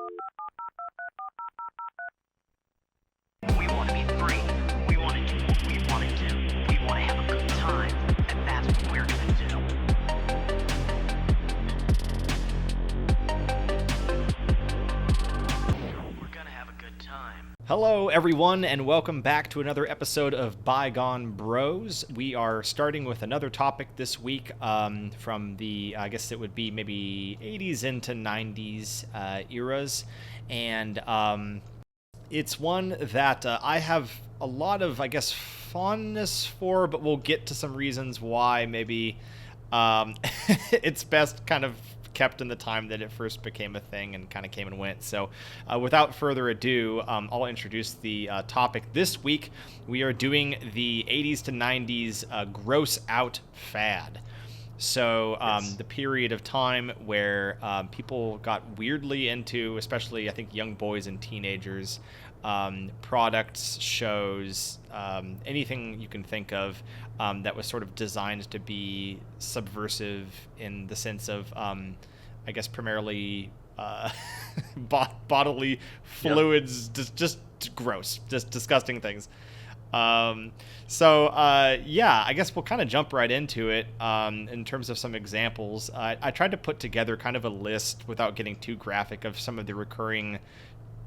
We want to be free. We want to do what we want to do. We want to have a good time. And that's what we're going to do. We're going to have a good time. Hello, everyone, and welcome back to another episode of Bygone Bros. We are starting with another topic this week from the, I guess it would be maybe 80s into 90s eras. And it's one that I have a lot of, I guess, fondness for, but we'll get to some reasons why maybe it's best kind of kept in the time that it first became a thing and kind of came and went. So without further ado, I'll introduce the topic. This week, we are doing the 80s to 90s gross out fad. So the period of time where people got weirdly into, especially I think young boys and teenagers, products, shows, anything you can think of that was sort of designed to be subversive in the sense of, I guess, primarily bodily fluids, just gross, just disgusting things. Yeah, I guess we'll kind of jump right into it in terms of some examples. I tried to put together kind of a list without getting too graphic of some of the recurring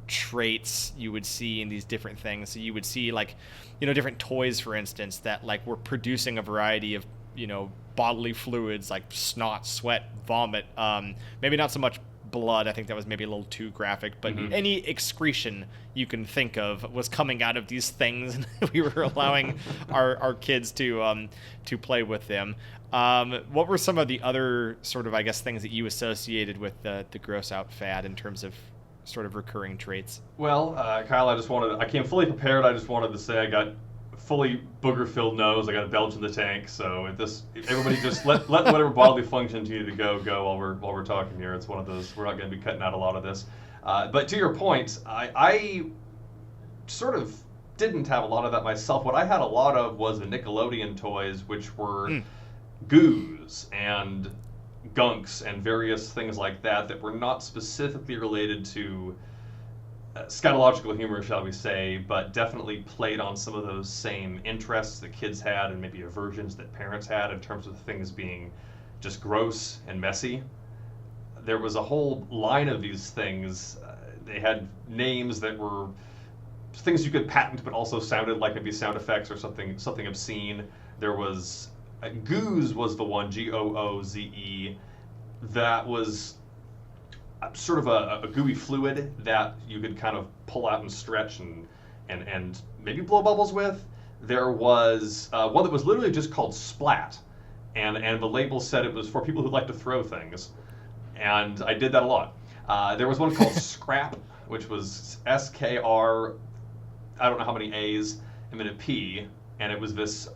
traits you would see in these different things. So you would see, like, different toys, for instance, that like were producing a variety of, bodily fluids like snot, sweat, vomit, maybe not so much blood. I think that was maybe a little too graphic, but any excretion you can think of was coming out of these things, and we were allowing our kids to play with them. What were some of the other sort of, I guess, things that you associated with the gross out fad in terms of sort of recurring traits? Well, Kyle, I came fully prepared. I just wanted to say I got fully booger-filled nose. I got a Belch in the tank. So everybody just let whatever bodily functions you need to go while we're talking here. It's one of those. We're not going to be cutting out a lot of this. But to your point, I sort of didn't have a lot of that myself. What I had a lot of was the Nickelodeon toys, which were goos and gunks and various things like that were not specifically related to scatological humor, shall we say, but definitely played on some of those same interests that kids had and maybe aversions that parents had in terms of things being just gross and messy. There was a whole line of these things. They had names that were things you could patent but also sounded like maybe sound effects or something obscene. There was Gooze was the one, Gooze, that was sort of a gooey fluid that you could kind of pull out and stretch and maybe blow bubbles with. There was one that was literally just called Splat, and the label said it was for people who like to throw things, and I did that a lot. There was one called Scrap, which was SKR, I don't know how many A's, and then a P, and it was this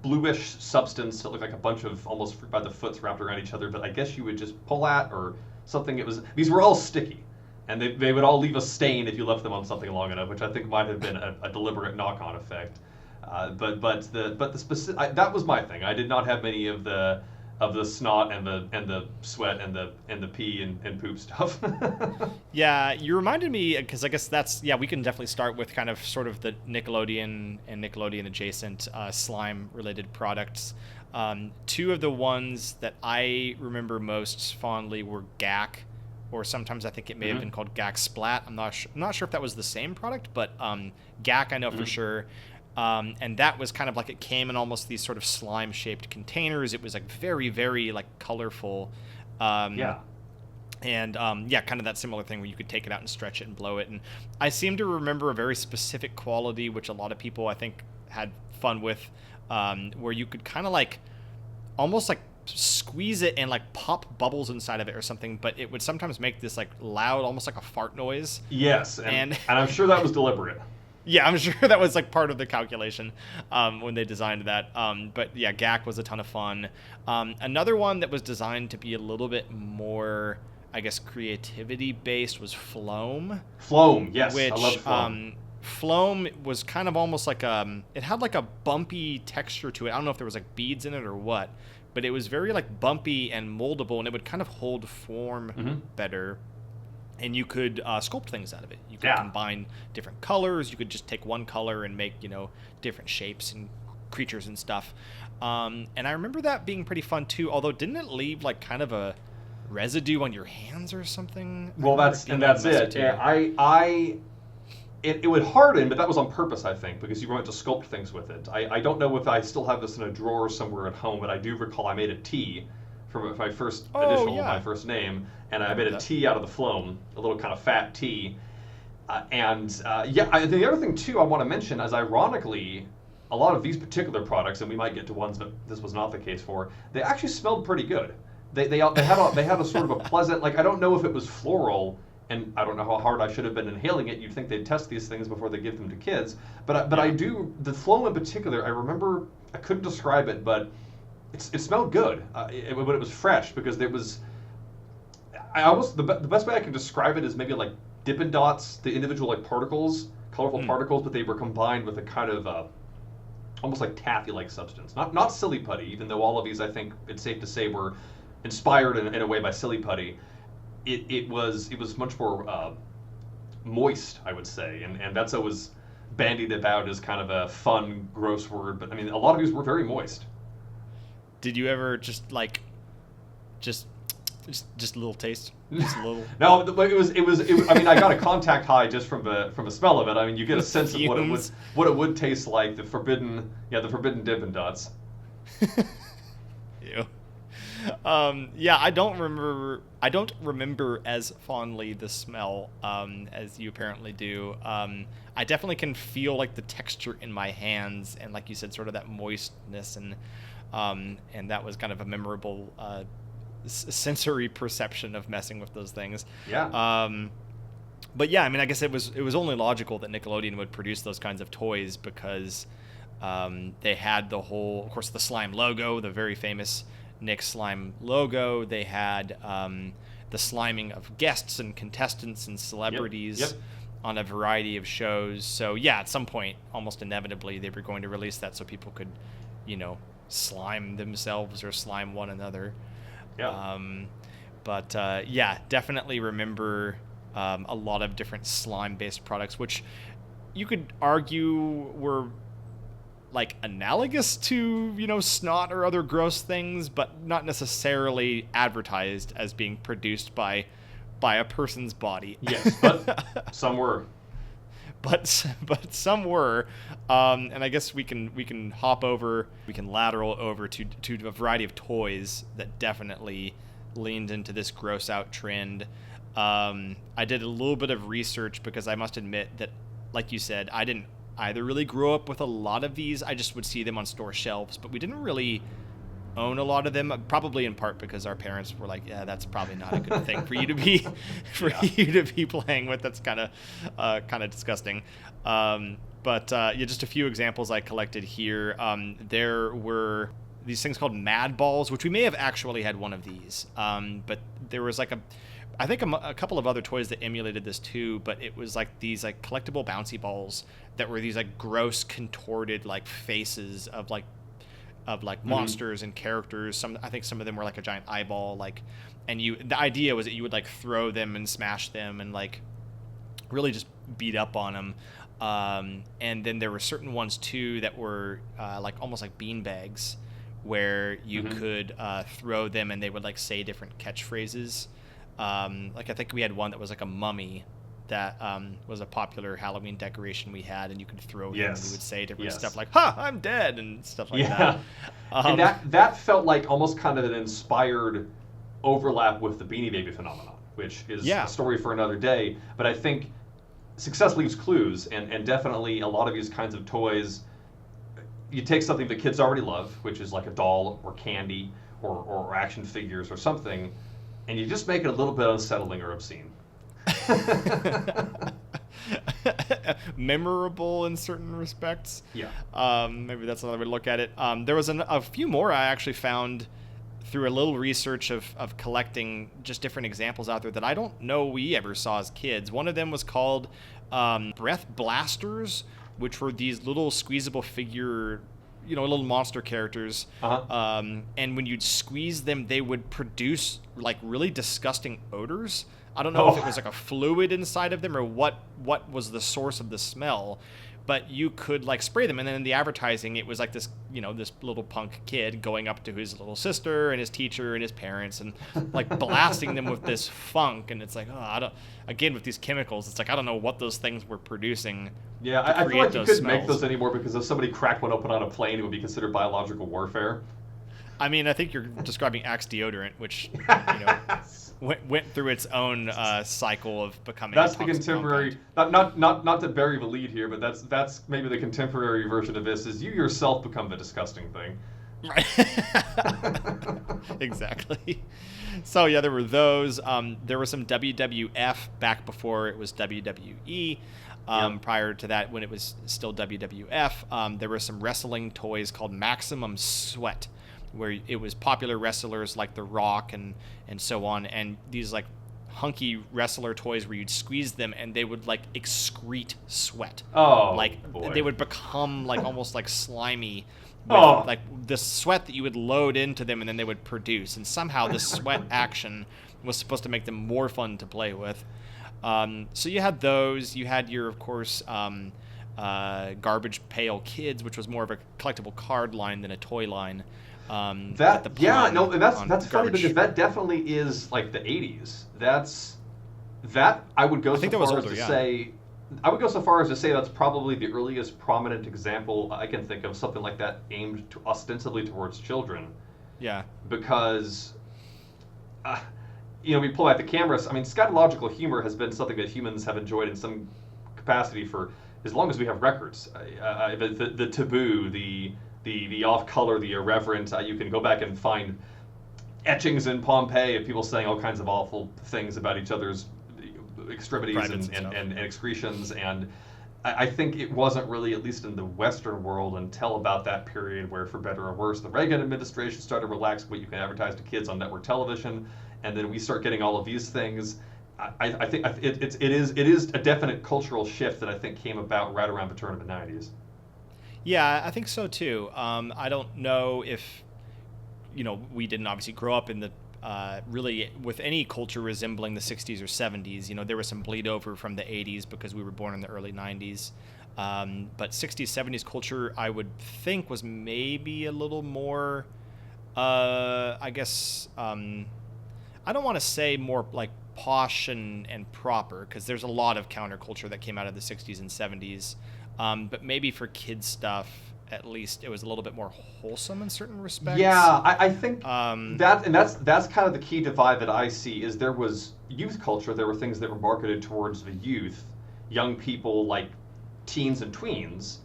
bluish substance that looked like a bunch of almost fruit by the foots wrapped around each other, but I guess you would just pull at or something. These were all sticky, and they would all leave a stain if you left them on something long enough, which I think might have been a deliberate knock-on effect. But the specific that was my thing. I did not have many of the snot and the sweat and the pee and poop stuff. Yeah, you reminded me, because I guess we can definitely start with kind of sort of the Nickelodeon and Nickelodeon adjacent slime related products. Two of the ones that I remember most fondly were Gak, or sometimes I think it may have been called Gak Splat. I'm not sure if that was the same product, but Gak I know for sure. And that was kind of like, it came in almost these sort of slime shaped containers. It was like very, very like colorful. And kind of that similar thing where you could take it out and stretch it and blow it. And I seem to remember a very specific quality, which a lot of people I think had fun with, where you could kind of like almost like squeeze it and like pop bubbles inside of it or something, but it would sometimes make this like loud, almost like a fart noise. Yes, and I'm sure that was deliberate. Yeah, I'm sure that was like part of the calculation when they designed that. But yeah, Gak was a ton of fun. Another one that was designed to be a little bit more, I guess, creativity based was Floam. Floam, yes, which, I love Floam. Floam was kind of almost like it had like a bumpy texture to it. I don't know if there was like beads in it or what, but it was very like bumpy and moldable, and it would kind of hold form better. and you could sculpt things out of it. You could Yeah. combine different colors. You could just take one color and make, different shapes and creatures and stuff. And I remember that being pretty fun too. Although, didn't it leave like kind of a residue on your hands or something? Well, that's it. Yeah, it would harden, but that was on purpose, I think, because you wanted to sculpt things with it. I don't know if I still have this in a drawer somewhere at home, but I do recall I made a T for my first initial, my first name, and I made a T out of the phloem, a little kind of fat T. The other thing too I want to mention is, ironically, a lot of these particular products, and we might get to ones that this was not the case for, they actually smelled pretty good. They had a sort of a pleasant, like, I don't know if it was floral, and I don't know how hard I should have been inhaling it. You'd think they'd test these things before they give them to kids, but I do, the phloem in particular, I remember, I couldn't describe it, but it smelled good when it was fresh, because it was, the best way I can describe it is maybe like Dippin' Dots, the individual like particles, colorful particles, but they were combined with a kind of almost like taffy-like substance. Not silly putty, even though all of these, I think it's safe to say, were inspired in a way by silly putty. It was much more moist, I would say, and that's always bandied about as kind of a fun, gross word. But I mean, a lot of these were very moist. Did you ever just a little taste? Just a little. No, it was. I mean, I got a contact high just from the smell of it. I mean, you get a sense of what it would taste like. The forbidden Dippin' Dots. Ew. I don't remember as fondly the smell as you apparently do. I definitely can feel like the texture in my hands, and like you said, sort of that moistness, and that was kind of a memorable sensory perception of messing with those things. Yeah. But yeah, I mean, I guess it was only logical that Nickelodeon would produce those kinds of toys, because they had the whole, of course, the slime logo, the very famous Nick Slime logo. They had the sliming of guests and contestants and celebrities on a variety of shows. So yeah, at some point, almost inevitably, they were going to release that so people could, slime themselves or slime one another. Yeah. Definitely remember a lot of different slime-based products, which you could argue were like analogous to, snot or other gross things, but not necessarily advertised as being produced by a person's body. Yes, but some were. But some were, and I guess we can lateral over to a variety of toys that definitely leaned into this gross out trend. I did a little bit of research, because I must admit that, like you said, I didn't either really grow up with a lot of these. I just would see them on store shelves, but we didn't really own a lot of them, probably in part because our parents were like, yeah, that's probably not a good thing for you to be you to be playing with. That's kind of disgusting. Just a few examples I collected here. There were these things called Mad Balls, which we may have actually had one of these, but there was like I think a couple of other toys that emulated this too, but it was like these like collectible bouncy balls that were these like gross contorted like faces of monsters and characters. I think some of them were like a giant eyeball, and the idea was that you would like throw them and smash them and like really just beat up on them. And then there were certain ones too that were like almost like bean bags, where you could throw them and they would like say different catchphrases. I think we had one that was like a mummy that was a popular Halloween decoration we had, and you could throw him and he would say different stuff like, "Ha, I'm dead," and stuff like that. And that felt like almost kind of an inspired overlap with the Beanie Baby phenomenon, which is a story for another day. But I think success leaves clues, and definitely a lot of these kinds of toys, you take something that kids already love, which is like a doll or candy or action figures or something, and you just make it a little bit unsettling or obscene. Memorable in certain respects. Yeah. Maybe that's another way to look at it. There was a few more I actually found through a little research of collecting just different examples out there that I don't know we ever saw as kids. One of them was called Breath Blasters, which were these little squeezable figure, little monster characters. And when you'd squeeze them, they would produce like really disgusting odors. I don't know if it was like a fluid inside of them or what was the source of the smell, but you could like spray them. And then in the advertising, it was like this, this little punk kid going up to his little sister and his teacher and his parents and like blasting them with this funk. And it's like, again, with these chemicals, it's like, I don't know what those things were producing. Yeah, I feel like you couldn't make those anymore because if somebody cracked one open on a plane, it would be considered biological warfare. I mean, I think you're describing Axe deodorant, which went through its own cycle of becoming. That's the contemporary. Not to bury the lead here, but that's maybe the contemporary version of this. Is you yourself become the disgusting thing. Right. Exactly. So yeah, there were those. There was some WWF back before it was WWE. Prior to that, when it was still WWF, there were some wrestling toys called Maximum Sweat, where it was popular wrestlers like The Rock and so on, and these like hunky wrestler toys where you'd squeeze them and they would like excrete sweat. Oh, like boy. They would become like almost like slimy. With, like the sweat that you would load into them and then they would produce, and somehow the sweat action was supposed to make them more fun to play with. So you had those. You had your, of course, Garbage Pail Kids, which was more of a collectible card line than a toy line. And that's funny because that definitely is like the 80s. I would go I would go so far as to say that's probably the earliest prominent example I can think of something like that aimed ostensibly towards children. Yeah. Because, we pull back the cameras. I mean, scatological humor has been something that humans have enjoyed in some capacity for as long as we have records. The taboo, the off-color, the irreverent. You can go back and find etchings in Pompeii of people saying all kinds of awful things about each other's extremities and excretions. And I think it wasn't really, at least in the Western world, until about that period where, for better or worse, the Reagan administration started to relax what you can advertise to kids on network television, and then we start getting all of these things. I think it is a definite cultural shift that I think came about right around the turn of the 90s. Yeah, I think so too. I don't know if, we didn't obviously grow up in the really with any culture resembling the 60s or 70s. There was some bleed over from the 80s because we were born in the early 90s. But 60s, 70s culture, I would think, was maybe a little more, I guess, I don't want to say more like posh and proper, because there's a lot of counterculture that came out of the 60s and 70s. But maybe for kids stuff, at least it was a little bit more wholesome in certain respects. Yeah, I think that's kind of the key divide that I see. Is there was youth culture, there were things that were marketed towards the youth, young people like teens and tweens,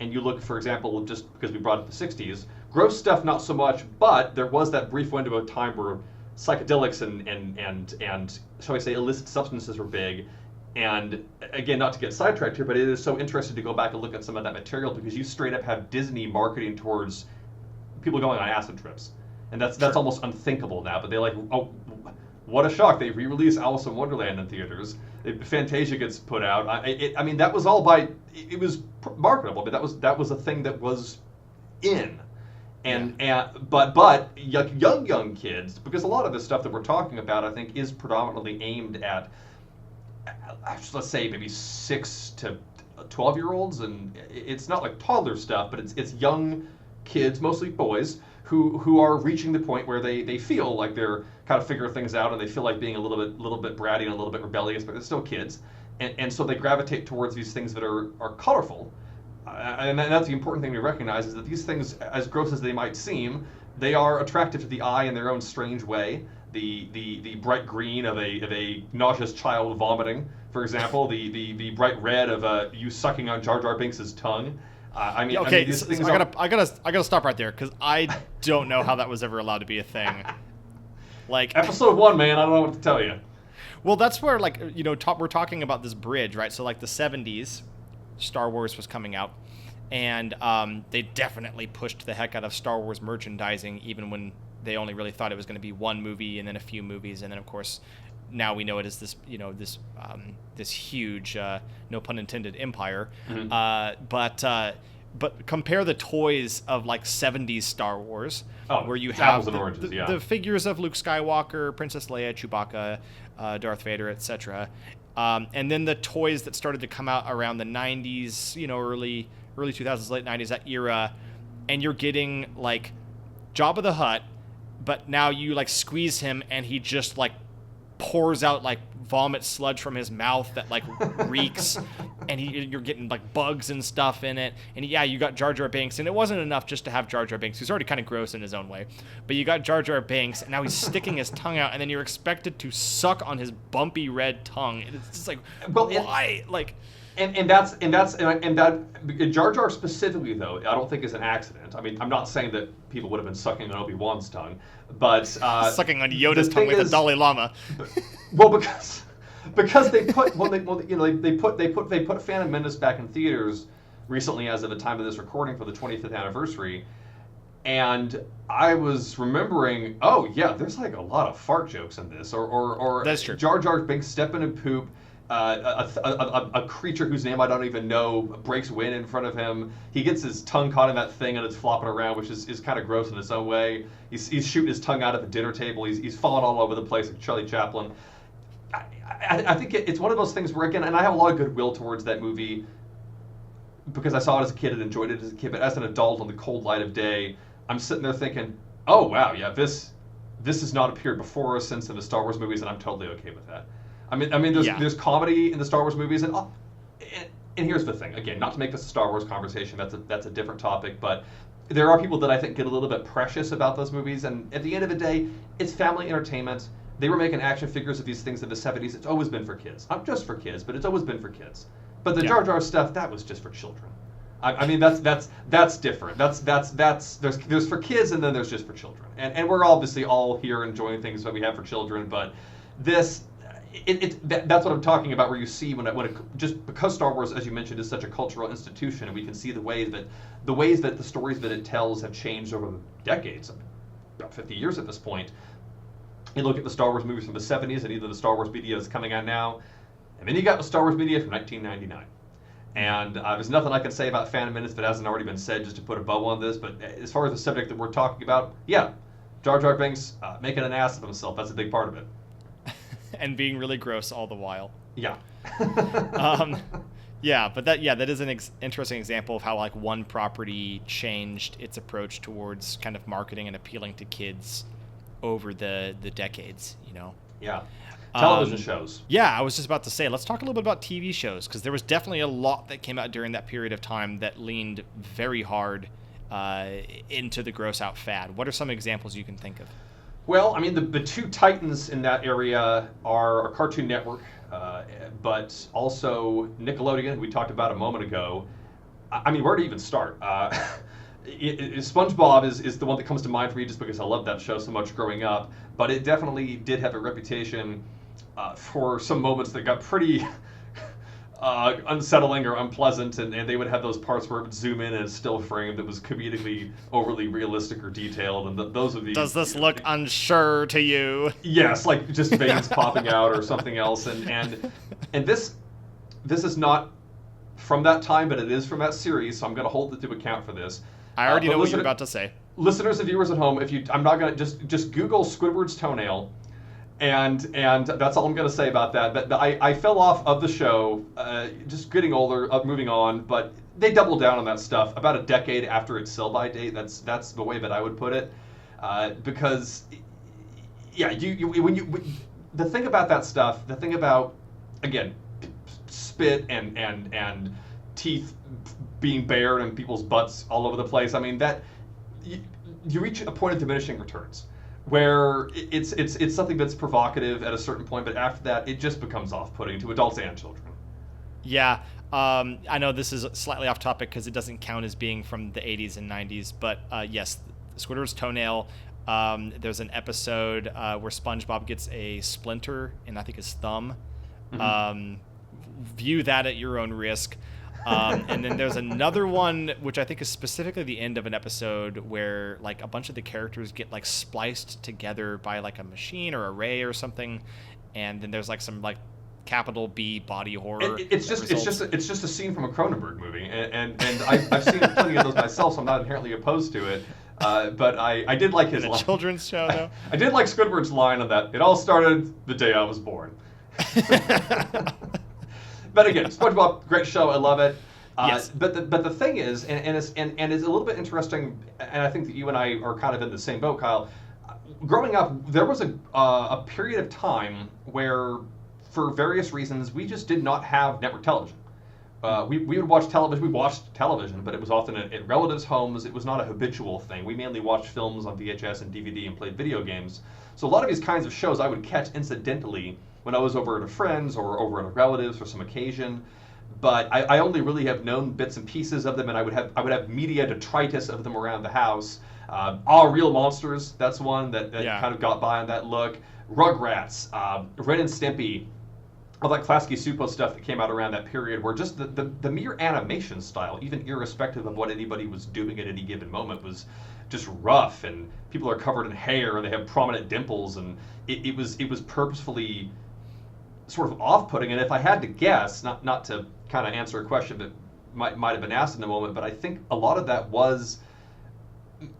and you look, for example, just because we brought up the 60s, gross stuff not so much, but there was that brief window of time where psychedelics and shall we say illicit substances were big. And again, not to get sidetracked here, but it is so interesting to go back and look at some of that material, because you straight up have Disney marketing towards people going on acid trips, and that's almost unthinkable now. But they're like, oh, what a shock! They re-release Alice in Wonderland in theaters. Fantasia gets put out. I mean, that was all it was marketable, but that was a thing that was in. But young kids, because a lot of the stuff that we're talking about, I think, is predominantly aimed at, let's say, maybe 6 to 12-year-olds, and it's not like toddler stuff, but it's young kids, mostly boys, who are reaching the point where they feel like they're kind of figuring things out, and they feel like being a little bit bratty and a little bit rebellious, but they're still kids, and so they gravitate towards these things that are colorful. And that's the important thing to recognize, is that these things, as gross as they might seem, they are attractive to the eye in their own strange way. The bright green of a nauseous child vomiting, for example, the bright red of you sucking on Jar Jar Binks' tongue. These things I gotta stop right there, because I don't know how that was ever allowed to be a thing. Like episode 1, man, I don't know what to tell you. Well, that's where, like, we're talking about this bridge, right? So like the 70s, Star Wars was coming out, and they definitely pushed the heck out of Star Wars merchandising, even when they only really thought it was going to be one movie and then a few movies, and then of course now we know it as this this huge, no pun intended, empire. Mm-hmm. But but compare the toys of like 70s Star Wars, where you it's have apples and oranges, the figures of Luke Skywalker, Princess Leia, Chewbacca, Darth Vader, etc. And then the toys that started to come out around the 90s, early 2000s, late 90s, that era, and you're getting like Jabba the Hutt, but now you like squeeze him and he just like pours out like vomit sludge from his mouth that like reeks, and you're getting like bugs and stuff in it. And yeah, you got Jar Jar Binks, and it wasn't enough just to have Jar Jar Binks. He's already kind of gross in his own way, but you got Jar Jar Binks, and now he's sticking his tongue out, and then you're expected to suck on his bumpy red tongue. It's just like, why? And that Jar Jar specifically, though, I don't think is an accident. I mean, I'm not saying that people would have been sucking on Obi-Wan's tongue, but sucking on Yoda's tongue like a Dalai Lama. Well, because they put they put Phantom Menace back in theaters recently, as of the time of this recording, for the 25th anniversary, and I was remembering, oh yeah, there's like a lot of fart jokes in this, or that's true. Jar Jar Binks stepping in poop. A creature whose name I don't even know breaks wind in front of him. He gets his tongue caught in that thing and it's flopping around, which is kind of gross in its own way. He's shooting his tongue out at the dinner table. He's falling all over the place like Charlie Chaplin. I think it's one of those things where, again, and I have a lot of goodwill towards that movie because I saw it as a kid and enjoyed it as a kid, but as an adult on the cold light of day, I'm sitting there thinking, oh wow, yeah, this has not appeared before or since in the Star Wars movies, and I'm totally okay with that. I mean, there's comedy in the Star Wars movies, and here's the thing. Again, not to make this a Star Wars conversation. That's a different topic. But there are people that I think get a little bit precious about those movies. And at the end of the day, it's family entertainment. They were making action figures of these things in the 70s. It's always been for kids. Not just for kids, but it's always been for kids. But the Jar Jar stuff, that was just for children. I mean, that's different. There's for kids, and then there's just for children. And we're obviously all here enjoying things that we have for children, but this. That's what I'm talking about, where you see when it just because Star Wars, as you mentioned, is such a cultural institution, and we can see the ways that the stories that it tells have changed over the decades, about 50 years at this point. You look at the Star Wars movies from the 70s, and either the Star Wars media that's coming out now, and then you got the Star Wars media from 1999. And there's nothing I can say about Phantom Menace that hasn't already been said, just to put a bow on this. But as far as the subject that we're talking about, yeah, Jar Jar Binks making an ass of himself, that's a big part of it. And being really gross all the while. Yeah. But that is an interesting example of how like one property changed its approach towards kind of marketing and appealing to kids over the decades, Yeah. Television shows. Yeah, I was just about to say, let's talk a little bit about TV shows, because there was definitely a lot that came out during that period of time that leaned very hard into the gross out fad. What are some examples you can think of? Well, I mean, the two titans in that area are Cartoon Network, but also Nickelodeon, we talked about a moment ago. I mean, where to even start? SpongeBob is the one that comes to mind for me just because I loved that show so much growing up, but it definitely did have a reputation for some moments that got pretty unsettling or unpleasant, and they would have those parts where it would zoom in and it's still framed that was comedically overly realistic or detailed, and those would be... Does this look unsure to you? Yes, like just veins popping out or something else, and this is not from that time, but it is from that series, so I'm going to hold it to account for this. I already know what you're about to say. Listeners and viewers at home, I'm not going to just Google Squidward's toenail. And that's all I'm going to say about that. But I fell off of the show, just getting older, moving on. But they doubled down on that stuff about a decade after its sell-by date. That's the way that I would put it, because yeah, the thing about that stuff, the thing about, again, spit and teeth being bared and people's butts all over the place. I mean, that you reach a point of diminishing returns, where it's something that's provocative at a certain point, but after that, it just becomes off-putting to adults and children. Yeah, I know this is slightly off topic because it doesn't count as being from the 80s and 90s, but yes, Squidward's toenail. There's an episode where SpongeBob gets a splinter in, I think, his thumb. Mm-hmm. View that at your own risk. And then there's another one, which I think is specifically the end of an episode, where like a bunch of the characters get like spliced together by like a machine or a ray or something, and then there's like some like capital B body horror. It's just a scene from a Cronenberg movie, and I've seen plenty of those myself, so I'm not inherently opposed to it. But I did like his in a children's show, though. I did like Squidward's line on that. It all started the day I was born. But again, SpongeBob, great show. I love it. Yes. But the thing is, and it's a little bit interesting, and I think that you and I are kind of in the same boat, Kyle. Growing up, there was a period of time where, for various reasons, we just did not have network television. We would watch television. We watched television, but it was often at relatives' homes. It was not a habitual thing. We mainly watched films on VHS and DVD and played video games. So a lot of these kinds of shows I would catch incidentally when I was over at a friend's or over at a relative's for some occasion. But I only really have known bits and pieces of them, and I would have media detritus of them around the house. Real Monsters, that's one that kind of got by on that look. Rugrats, Ren and Stimpy, all that classic Supo stuff that came out around that period, where just the mere animation style, even irrespective of what anybody was doing at any given moment, was just rough, and people are covered in hair and they have prominent dimples, and it was purposefully sort of off-putting. And if I had to guess, not to kind of answer a question that might have been asked in a moment, but I think a lot of that was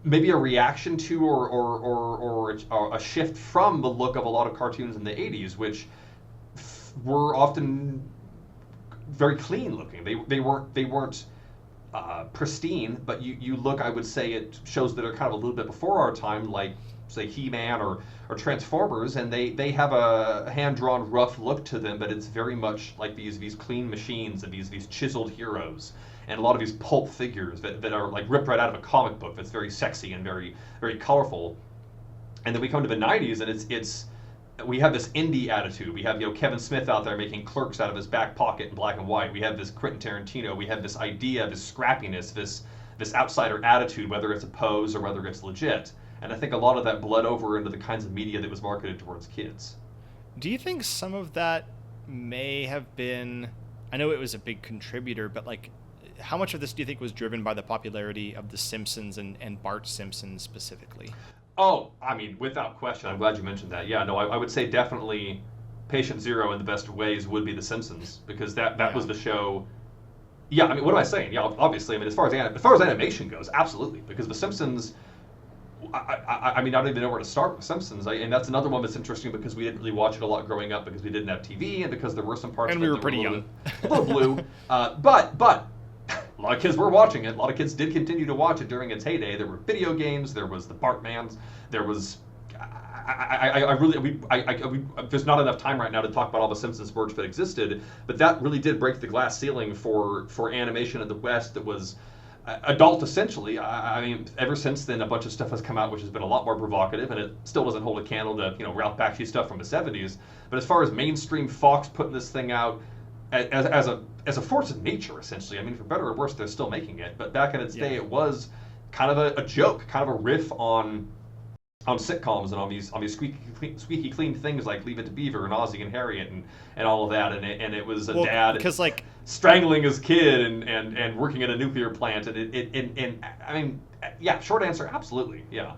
maybe a reaction to or a shift from the look of a lot of cartoons in the 80s, which were often very clean looking. They weren't pristine, but you look, I would say, at shows that are kind of a little bit before our time, like say He-Man or Transformers, and they have a hand-drawn rough look to them, but it's very much like these clean machines and these chiseled heroes, and a lot of these pulp figures that are like ripped right out of a comic book that's very sexy and very, very colorful. And then we come to the 90s, and we have this indie attitude. We have Kevin Smith out there making Clerks out of his back pocket in black and white. We have this Quentin Tarantino. We have this idea, this scrappiness, this outsider attitude, whether it's a pose or whether it's legit. And I think a lot of that bled over into the kinds of media that was marketed towards kids. Do you think some of that may have been, I know it was a big contributor, but like, how much of this do you think was driven by the popularity of The Simpsons and Bart Simpson specifically? Oh, I mean, without question. I'm glad you mentioned that. Yeah, no, I would say definitely Patient Zero in the best of ways would be The Simpsons, because that was the show. Yeah, I mean, what am I saying? Yeah, obviously, I mean, as far as animation goes, absolutely, because The Simpsons, I mean, I don't even know where to start with Simpsons, and that's another one that's interesting because we didn't really watch it a lot growing up because we didn't have TV and because there were some parts and of it we were that pretty were young, a little blue, but a lot of kids were watching it. A lot of kids did continue to watch it during its heyday. There were video games. There was the Bartmans. There was, there's not enough time right now to talk about all the Simpsons sports that existed, but that really did break the glass ceiling for animation in the West that was adult essentially. I mean, ever since then, a bunch of stuff has come out which has been a lot more provocative, and it still doesn't hold a candle to Ralph Bakshi stuff from the 70s. But as far as mainstream Fox putting this thing out as a force of nature, essentially. I mean, for better or worse, they're still making it. But back in its day, it was kind of a joke, kind of a riff on sitcoms and on these squeaky clean things like Leave It to Beaver and Ozzie and Harriet and all of that. And it was a dad strangling his kid and working at a nuclear plant. And I mean, yeah, short answer, absolutely, yeah.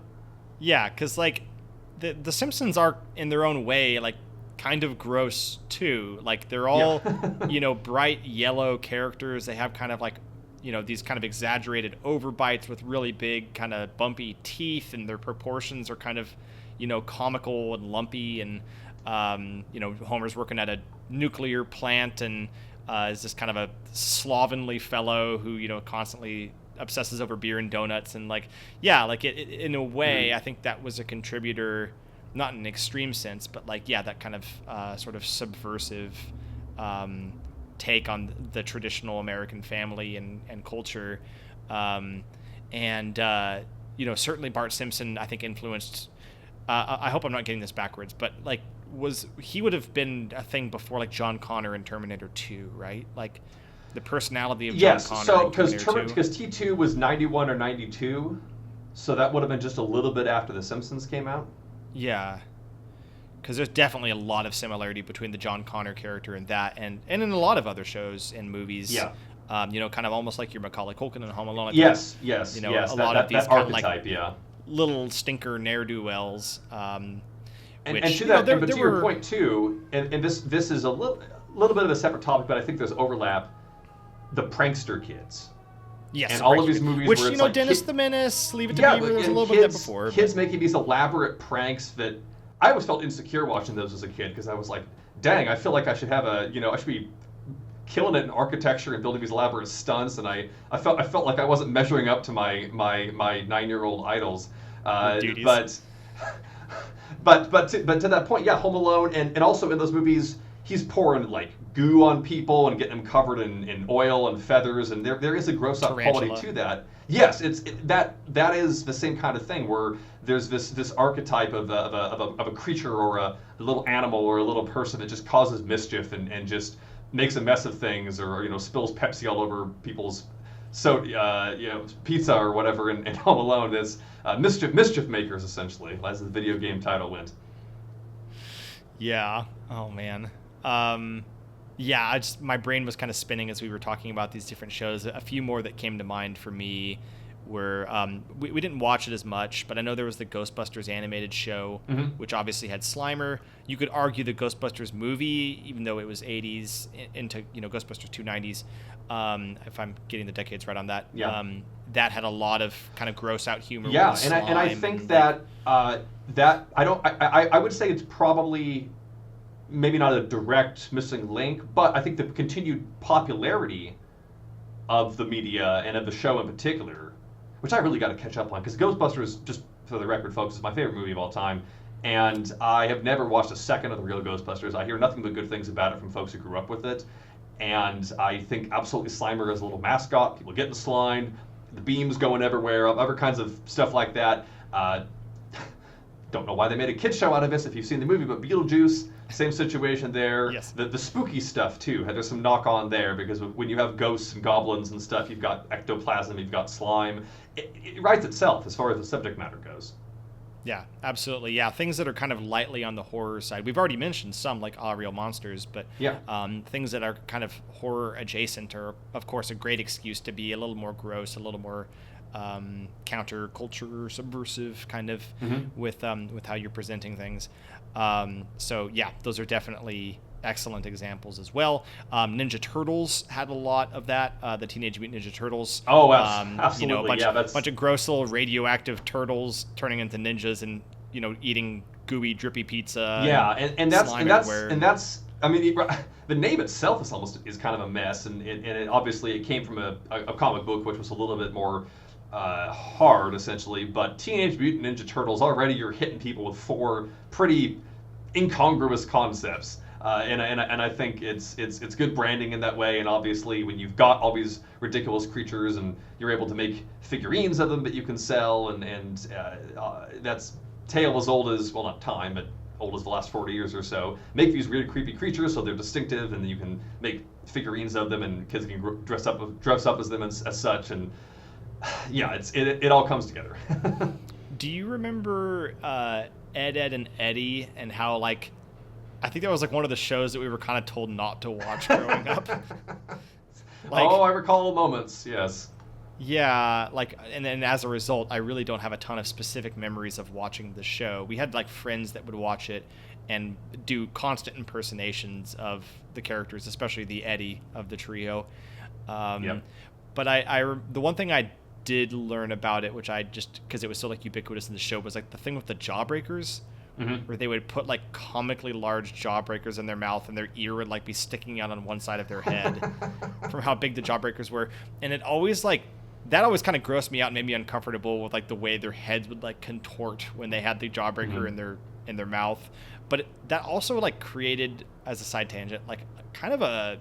Yeah, because like the Simpsons are in their own way like kind of gross too. Like they're all bright yellow characters. They have kind of like these kind of exaggerated overbites with really big kind of bumpy teeth, and their proportions are kind of comical and lumpy, and Homer's working at a nuclear plant and is this kind of a slovenly fellow who constantly obsesses over beer and donuts, and in a way I think that was a contributor, not in an extreme sense, but that kind of sort of subversive take on the traditional American family and culture. Certainly Bart Simpson, I think, influenced, I hope I'm not getting this backwards, but he would have been a thing before John Connor in Terminator 2, right? Like the personality of John Connor. Yes, so because T2 was 91 or 92, so that would have been just a little bit after The Simpsons came out. Yeah, because there's definitely a lot of similarity between the John Connor character and that, and in a lot of other shows and movies. Yeah. Kind of almost like your Macaulay Culkin in Home Alone. Yes. A lot of these kind of like little stinker ne'er-do-wells. And, which, and to you know, that, but there to your were- point too, and this is a little bit of a separate topic, but I think there's overlap. The prankster kids. Yes, and all of right. these movies which, where you it's know, like Dennis kid- the Menace, Leave It to Yeah, Beaver, there's a and little bit of that before. kids but- making these elaborate pranks that I always felt insecure watching those as a kid because I was like, dang, I feel like I should have I should be killing it in architecture and building these elaborate stunts, and I felt like I wasn't measuring up to my 9-year-old idols. Duties. But to that point, yeah, Home Alone, and also in those movies, he's pouring like goo on people and getting them covered in oil and feathers, and there is a gross out quality Tarantula. to that. Yes, that is the same kind of thing where there's this archetype of a creature or a little animal or a little person that just causes mischief and just makes a mess of things, or spills Pepsi all over people's pizza or whatever in Home Alone. It's mischief makers, essentially, as the video game title went. Yeah. Oh man. Yeah. My brain was kind of spinning as we were talking about these different shows. A few more that came to mind for me were we didn't watch it as much, but I know there was the Ghostbusters animated show, which obviously had Slimer. You could argue the Ghostbusters movie, even though it was 80s into Ghostbusters 90s. If I'm getting the decades right on that. Yeah. That had a lot of kind of gross out humor. Yeah, with and I slime think and, that I would say it's probably maybe not a direct missing link, but I think the continued popularity of the media and of the show in particular, which I really got to catch up on, because Ghostbusters, just for the record, folks, is my favorite movie of all time, and I have never watched a second of the real Ghostbusters. I hear nothing but good things about it from folks who grew up with it, and I think absolutely Slimer is a little mascot. People getting slimed, the beams going everywhere, other kinds of stuff like that. Don't know why they made a kids show out of this if you've seen the movie, but Beetlejuice, same situation there. Yes. The spooky stuff too. There's some knock on there because when you have ghosts and goblins and stuff, you've got ectoplasm, you've got slime. It writes itself as far as the subject matter goes. Yeah, absolutely. Yeah, things that are kind of lightly on the horror side. We've already mentioned some, like All Real Monsters, but Yeah. things that are kind of horror adjacent are, of course, a great excuse to be a little more gross, a little more counterculture, subversive, kind of with how you're presenting things. So yeah, those are definitely excellent examples as well. Ninja Turtles had a lot of that. The Teenage Mutant Ninja Turtles. Oh, absolutely. A That's bunch of gross little radioactive turtles turning into ninjas and eating gooey, drippy pizza. Yeah, and that's slime and that's everywhere. and that's. I mean, the name itself is kind of a mess, and it obviously it came from a comic book which was a little bit more hard, essentially. But Teenage Mutant Ninja Turtles, already you're hitting people with 4 pretty incongruous concepts. And I think it's good branding in that way, and obviously when you've got all these ridiculous creatures and you're able to make figurines of them that you can sell, and that's tale as old as, well, not time, but old as the last 40 years or so. Make these weird creepy creatures so they're distinctive, and you can make figurines of them, and kids can dress up as them as such, and yeah, it all comes together. Do you remember Ed, Edd and Eddie, and how, like, I think that was like one of the shows that we were kind of told not to watch growing up. I recall moments, yes. Yeah, like, and then as a result, I really don't have a ton of specific memories of watching the show. We had like friends that would watch it and do constant impersonations of the characters, especially the Eddie of the trio. Yep. But the one thing I did learn about it, which I just, because it was so like ubiquitous in the show, was like the thing with the jawbreakers. Where they would put like comically large jawbreakers in their mouth, and their ear would like be sticking out on one side of their head from how big the jawbreakers were. And it always that always kind of grossed me out and made me uncomfortable with like the way their heads would like contort when they had the jawbreaker in their mouth. But that also like created, as a side tangent, like kind of a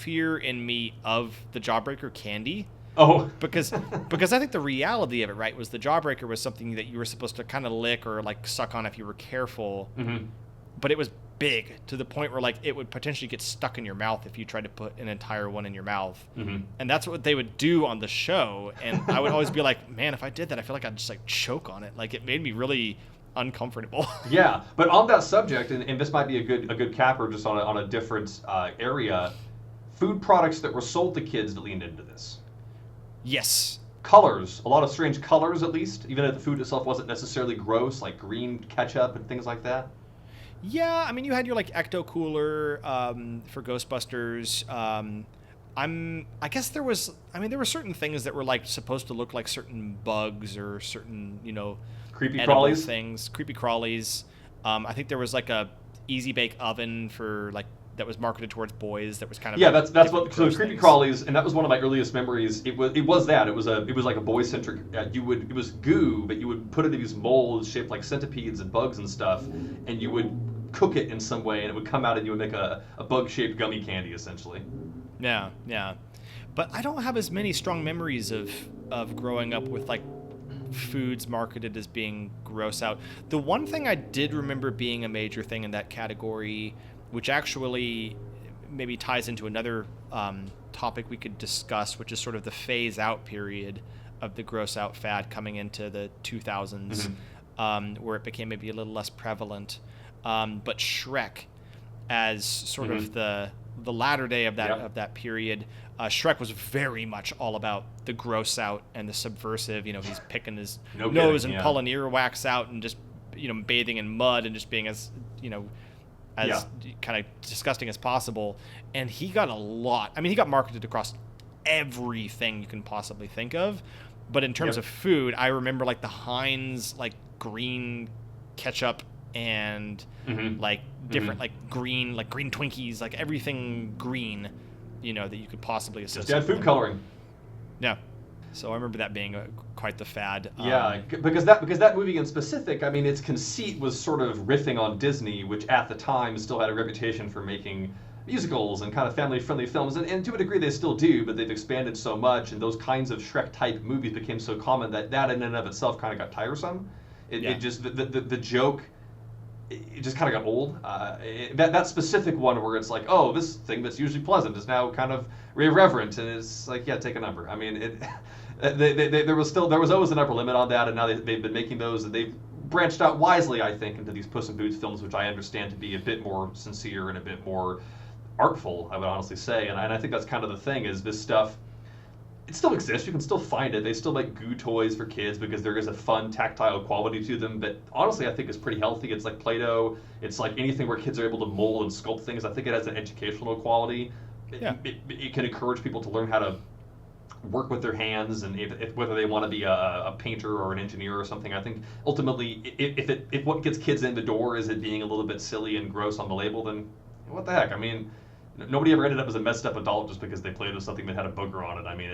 fear in me of the jawbreaker candy. Oh, because I think the reality of it, right, was the jawbreaker was something that you were supposed to kind of lick or like suck on if you were careful. But it was big to the point where like it would potentially get stuck in your mouth if you tried to put an entire one in your mouth. And that's what they would do on the show. And I would always be like, man, if I did that, I feel like I'd just like choke on it. Like, it made me really uncomfortable. Yeah, but on that subject, and this might be a good capper just on a different area, food products that were sold to kids that leaned into this. Yes. Colors, a lot of strange colors, at least, even if the food itself wasn't necessarily gross, like green ketchup and things like that. Yeah, I mean, you had your like ecto cooler for Ghostbusters. I guess there was. I mean, there were certain things that were like supposed to look like certain bugs or certain, Creepy edible crawlies. things, creepy crawlies. I think there was like a easy bake oven for like that was marketed towards boys. That was kind of Yeah, like that's different what. So gross creepy things. crawlies, and that was one of my earliest memories. It was that it was like a boy centric. It was goo, but you would put it in these molds shaped like centipedes and bugs and stuff, and you would cook it in some way, and it would come out, and you would make a bug shaped gummy candy essentially. Yeah, yeah. But I don't have as many strong memories of growing up with like foods marketed as being gross out. The one thing I did remember being a major thing in that category, which actually maybe ties into another topic we could discuss, which is sort of the phase out period of the gross out fad coming into the 2000s, where it became maybe a little less prevalent. But Shrek, as sort of the latter day of that period, Shrek was very much all about the gross out and the subversive. He's picking his nose and pulling earwax out and just bathing in mud and just being as kind of disgusting as possible. And he got a lot. I mean, he got marketed across everything you can possibly think of. But in terms of food, I remember like the Heinz like green ketchup and like different like green Twinkies, like everything green, that you could possibly associate. Just add food coloring. Yeah. So I remember that being quite the fad. Yeah, because that movie in specific, I mean, its conceit was sort of riffing on Disney, which at the time still had a reputation for making musicals and kind of family-friendly films, and to a degree they still do, but they've expanded so much, and those kinds of Shrek-type movies became so common that in and of itself kind of got tiresome. It just the joke. It just kind of got old. That specific one where it's like, oh, this thing that's usually pleasant is now kind of irreverent, and it's like, yeah, take a number. I mean, there was always an upper limit on that, and now they've been making those, and they've branched out wisely, I think, into these Puss in Boots films, which I understand to be a bit more sincere and a bit more artful, I would honestly say, and I think that's kind of the thing, is this stuff. It still exists. You can still find it. They still make goo toys for kids because there is a fun tactile quality to them. But honestly, I think it's pretty healthy. It's like Play-Doh. It's like anything where kids are able to mold and sculpt things. I think it has an educational quality. It can encourage people to learn how to work with their hands, and whether they want to be a painter or an engineer or something. I think ultimately, if what gets kids in the door is it being a little bit silly and gross on the label, then what the heck? I mean. Nobody ever ended up as a messed up adult just because they played with something that had a booger on it. I mean,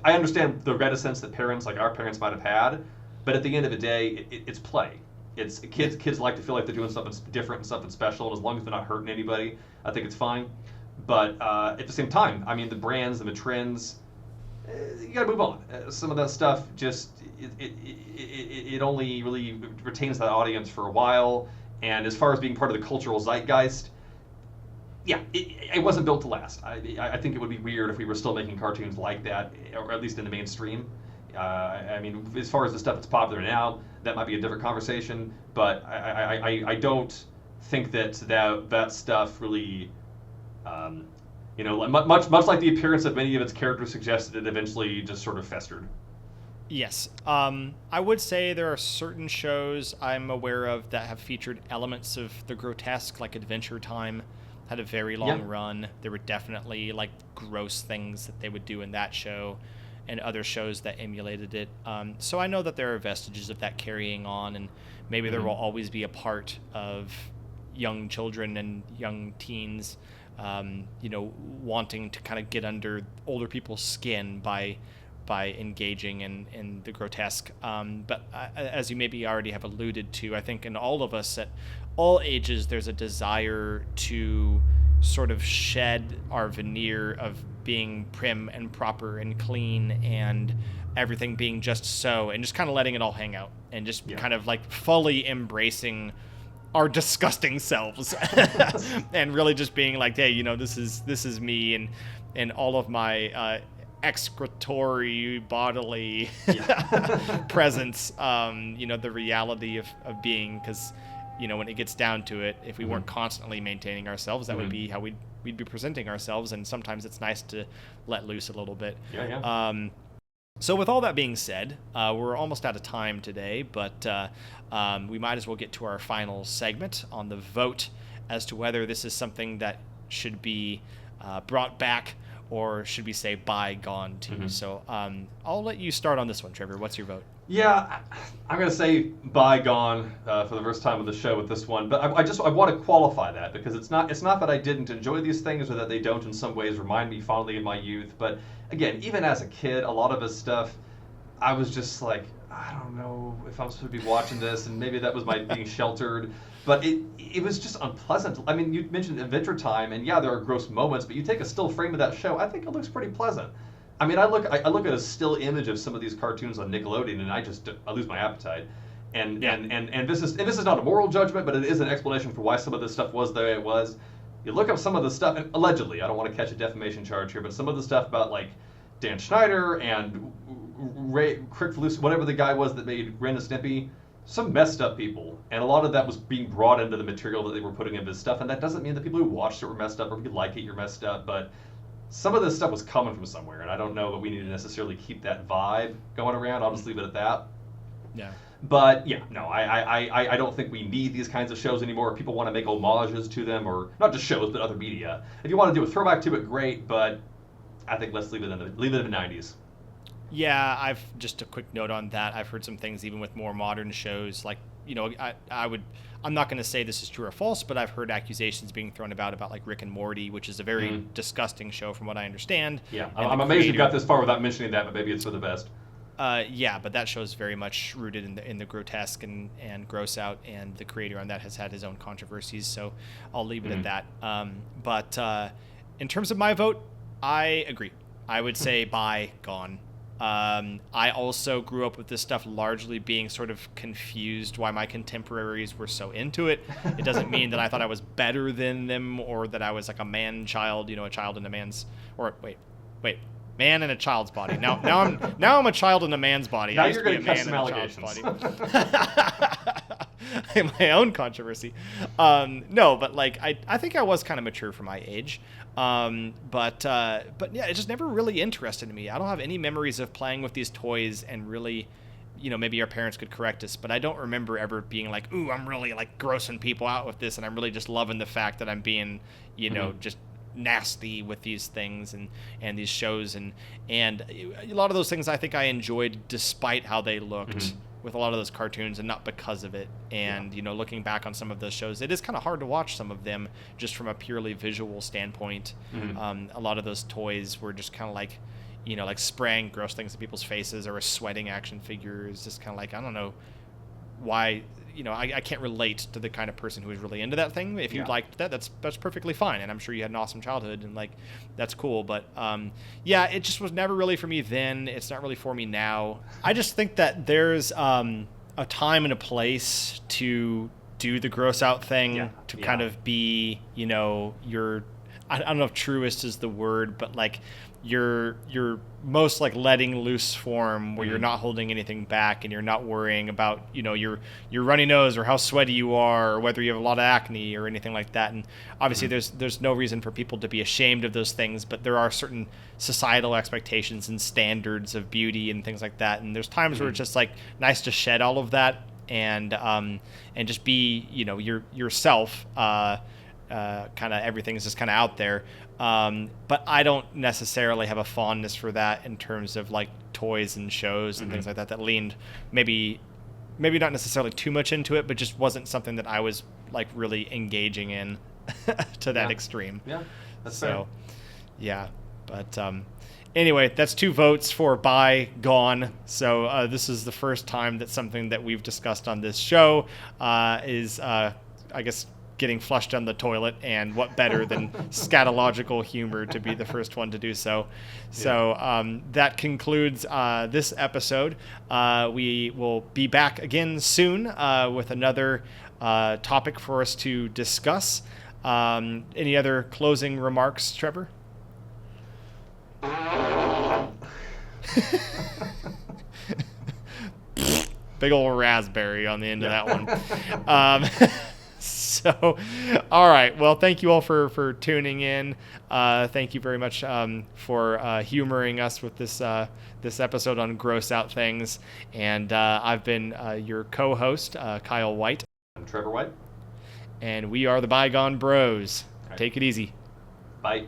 I understand the reticence that parents, like our parents, might have had, but at the end of the day, it's play. It's kids like to feel like they're doing something different and something special, and as long as they're not hurting anybody, I think it's fine. But at the same time, I mean, the brands and the trends, you gotta move on. Some of that stuff just it only really retains that audience for a while, and as far as being part of the cultural zeitgeist. Yeah, it wasn't built to last. I think it would be weird if we were still making cartoons like that, or at least in the mainstream. I mean, as far as the stuff that's popular now, that might be a different conversation. But I don't think that stuff really, much like the appearance of many of its characters suggested, it eventually just sort of festered. Yes. I would say there are certain shows I'm aware of that have featured elements of the grotesque, like Adventure Time. Had a very long run. There were definitely like gross things that they would do in that show and other shows that emulated it. So I know that there are vestiges of that carrying on, and maybe there will always be a part of young children and young teens, wanting to kind of get under older people's skin by engaging in the grotesque. But as you maybe already have alluded to, I think in all of us at all ages, there's a desire to sort of shed our veneer of being prim and proper and clean and everything being just so, and just kind of letting it all hang out and just kind of like fully embracing our disgusting selves and really just being like, hey, this is me and all of my excretory bodily presence, the reality of being, because when it gets down to it, if we weren't constantly maintaining ourselves, that would be how we'd be presenting ourselves, and sometimes it's nice to let loose a little bit. So with all that being said, we're almost out of time today, but we might as well get to our final segment on the vote as to whether this is something that should be brought back, or should we say bygone to? Mm-hmm. So I'll let you start on this one, Trevor. What's your vote? Yeah, I'm going to say bygone for the first time of the show with this one, but I want to qualify that, because it's not that I didn't enjoy these things or that they don't in some ways remind me fondly of my youth. But again, even as a kid, a lot of his stuff, I was just like, I don't know if I'm supposed to be watching this, and maybe that was my being sheltered, but it was just unpleasant. I mean, you mentioned Adventure Time, and yeah, there are gross moments, but you take a still frame of that show, I think it looks pretty pleasant. I mean, I look at a still image of some of these cartoons on Nickelodeon, and I lose my appetite. And this is not a moral judgment, but it is an explanation for why some of this stuff was the way it was. You look up some of the stuff, and allegedly, I don't want to catch a defamation charge here, but some of the stuff about like Dan Schneider and Crick Falusi, whatever the guy was that made Ren and Stimpy, some messed up people, and a lot of that was being brought into the material that they were putting into this stuff. And that doesn't mean the people who watched it were messed up, or if you like it, you're messed up, but some of this stuff was coming from somewhere, and I don't know that we need to necessarily keep that vibe going around. I'll just leave it at that. Yeah. But yeah, no, I don't think we need these kinds of shows anymore. People want to make homages to them, or not just shows, but other media. If you want to do a throwback to it, great. But I think let's leave it in the 90s. Yeah, I've just a quick note on that. I've heard some things even with more modern shows, like, you know, I'm not going to say this is true or false, but I've heard accusations being thrown about like Rick and Morty, which is a very disgusting show from what I understand. Yeah, I'm amazed you got this far without mentioning that, but maybe it's for the best. Yeah, but that show is very much rooted in the grotesque and gross out, and the creator on that has had his own controversies, so I'll leave it at that. But in terms of my vote, I agree. I would say bygone. I also grew up with this stuff largely being sort of confused why my contemporaries were so into it. It doesn't mean that I thought I was better than them, or that I was like a man-child, you know, a child in a man's, or wait, man in a child's body. Now I'm a child in a man's body. Now I used you're to be going a to man catch in some a child's allegations. body. In my own controversy. No, but like I think I was kind of mature for my age. But yeah, it just never really interested me. I don't have any memories of playing with these toys and really, you know, maybe our parents could correct us, but I don't remember ever being like, ooh, I'm really like grossing people out with this, and I'm really just loving the fact that I'm being, you know, just nasty with these things and these shows, and a lot of those things I think I enjoyed despite how they looked. With a lot of those cartoons, and not because of it. And you know, looking back on some of those shows, it is kind of hard to watch some of them just from a purely visual standpoint. A lot of those toys were just kind of like, you know, like spraying gross things in people's faces, or a sweating action figure is just kind of like, I don't know why, you know, I can't relate to the kind of person who is really into that thing. If you liked that, that's perfectly fine, and I'm sure you had an awesome childhood, and like that's cool. But yeah, it just was never really for me then. It's not really for me now. I just think that there's a time and a place to do the gross out thing, to kind of be, you know, I don't know if truest is the word, but like your most like letting loose form, where you're not holding anything back, and you're not worrying about, you know, your runny nose, or how sweaty you are, or whether you have a lot of acne or anything like that. And obviously there's no reason for people to be ashamed of those things, but there are certain societal expectations and standards of beauty and things like that, and there's times where it's just like nice to shed all of that and just be, you know, yourself. Kind of everything's just kind of out there. But I don't necessarily have a fondness for that in terms of like toys and shows and things like that leaned maybe not necessarily too much into it, but just wasn't something that I was like really engaging in to that extreme. Yeah, that's so fair. Yeah, but anyway, that's 2 votes for bygone. So this is the first time that something that we've discussed on this show is I guess getting flushed down the toilet, and what better than scatological humor to be the first one to do so. So that concludes this episode. We will be back again soon with another topic for us to discuss. Any other closing remarks, Trevor? Big old raspberry on the end of that one. So, all right. Well, thank you all for tuning in. Thank you very much for humoring us with this this episode on gross out things. And I've been your co-host, Kyle White. I'm Trevor White. And we are the Bygone Bros. Right. Take it easy. Bye.